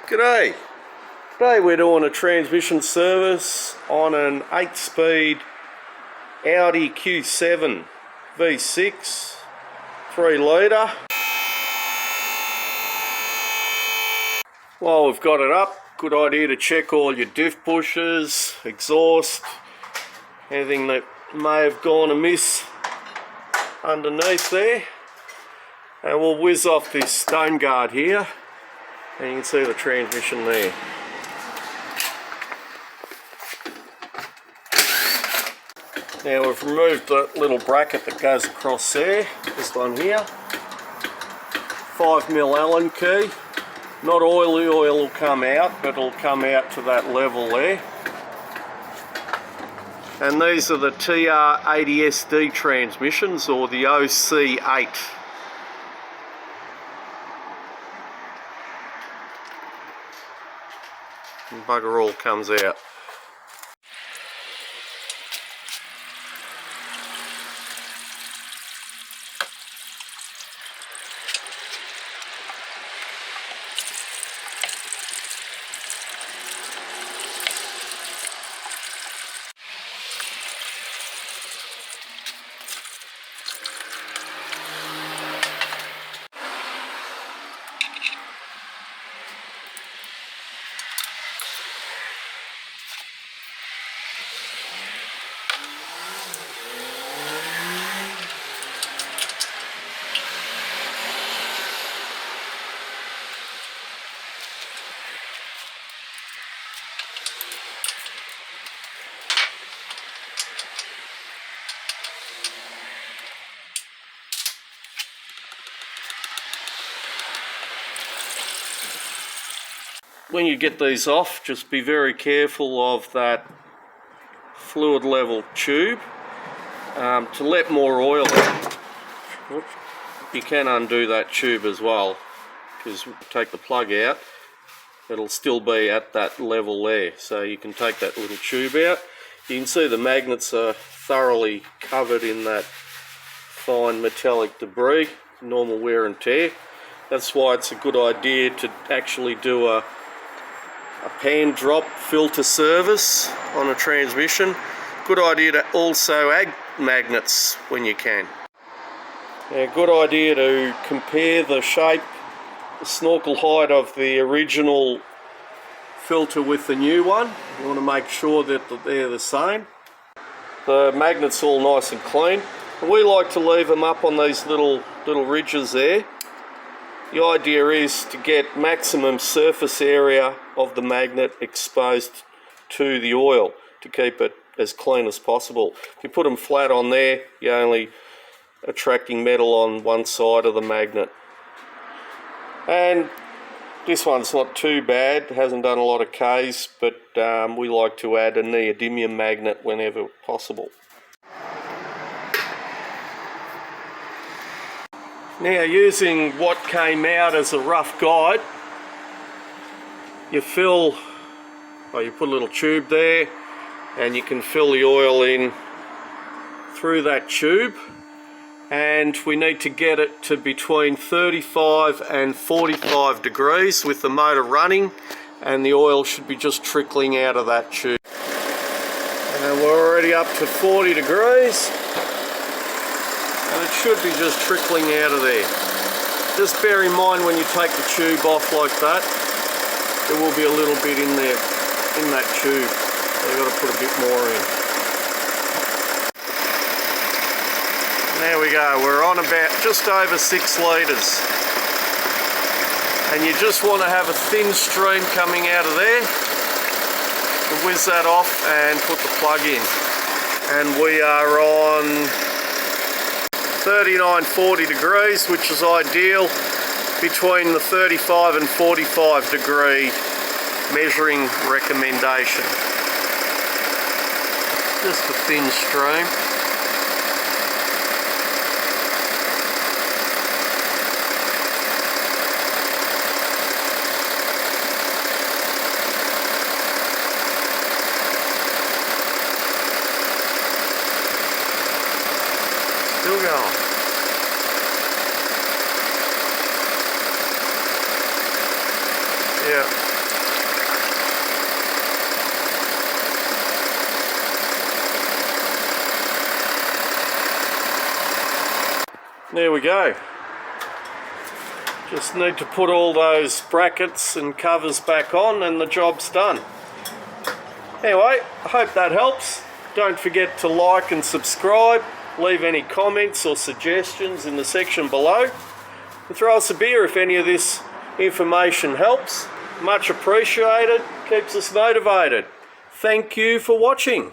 G'day. Today we're doing a transmission service on an 8-speed Audi Q7 V6 3 litre. While we've got it up, good idea to check all your diff pushers, exhaust, anything that may have gone amiss underneath there. And we'll whiz off this stone guard here, and you can see the transmission there. Now we've removed the little bracket that goes across there, this one here. 5mm Allen key. Not oily, oil will come out, but it'll come out to that level there. And these are the TR80SD transmissions, or the OC8. And bugger all comes out. When you get these off, just be very careful of that fluid level tube to let more oil in. You can undo that tube as well, because take the plug out, it'll still be at that level there, so you can take that little tube out. You can see the magnets are thoroughly covered in that fine metallic debris, normal wear and tear. That's why it's a good idea to actually do a pan drop filter service on a transmission. Good idea to also add magnets when you can. Good idea to compare the shape, the snorkel height of the original filter with the new one. You want to make sure that they're the same. The magnets all nice and clean. And we like to leave them up on these little ridges there. The idea is to get maximum surface area of the magnet exposed to the oil to keep it as clean as possible. If you put them flat on there, you're only attracting metal on one side of the magnet. And this one's not too bad, it hasn't done a lot of Ks, but we like to add a neodymium magnet whenever possible. Now, using what came out as a rough guide, you put a little tube there, and you can fill the oil in through that tube, and we need to get it to between 35 and 45 degrees with the motor running, and the oil should be just trickling out of that tube. And we're already up to 40 degrees. And it should be just trickling out of there. Just bear in mind when you take the tube off like that, there will be a little bit in there, in that tube. So you've got to put a bit more in. There we go, we're on about just over 6 litres. And you just want to have a thin stream coming out of there. We'll whiz that off and put the plug in. And we are on 39-40 degrees, which is ideal between the 35 and 45 degree measuring recommendation. Just a thin stream. Still going. Yeah. There we go. Just need to put all those brackets and covers back on and the job's done. Anyway, I hope that helps. Don't forget to like and subscribe. Leave any comments or suggestions in the section below. And throw us a beer if any of this information helps. Much appreciated. Keeps us motivated. Thank you for watching.